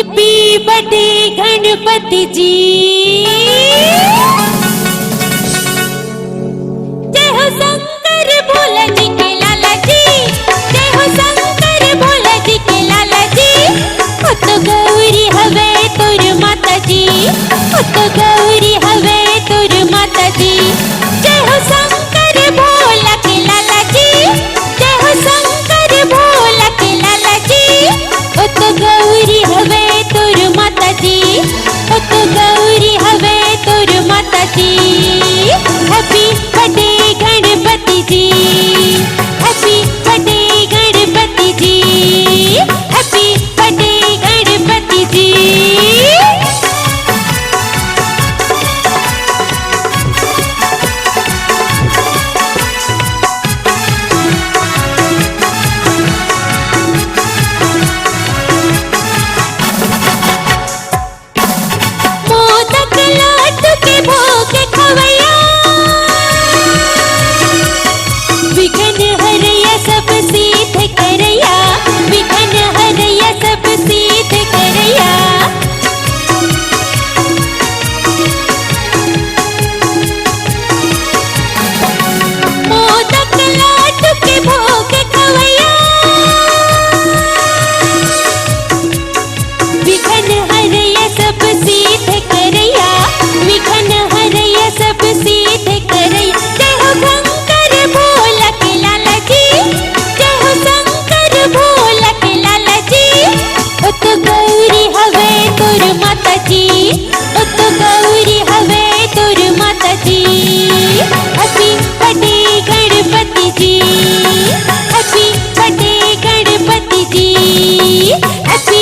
Happy birthday Ganpati जी। जय हो शंकर भोला जी के लाला जी, जय हो शंकर भोला जी के लाला जी। हो तो गौरी हवे तोर माता जी, हो तो गौरी हवे तोर माता जी। जय हो शंकर भोला के लाला जी, जय हो शंकर भोला के लाला जी। हो तो गौरी हवे तोर माता जी, हो तो गौरी हवे तोर माता जी। हैप्पी बर्थडे गणपति जी, हैप्पी बर्थडे गणपति जी, हैप्पी बर्थडे गणपति जी। मोदक लाडू के भोग खवैया, विघ्न हरैया सब सिद्ध करैया, विघ्न हरैया सब सिद्ध करैया। मोदक लाडू के भोग खवैया, विघ्न हरैया सब सिद्ध करैया, विघ्न हरैया सब सिद्ध करैया। जय हो शंकर भोला के लाला जी, जय हो शंकर भोला के लाला जी। ओ तो गौरी हवे तोर माता जी, ओ तो गौरी हवे तोर माता जी। हैप्पी बर्थडे गणपति जी, हैप्पी बर्थडे गणपति जी, हैप्पी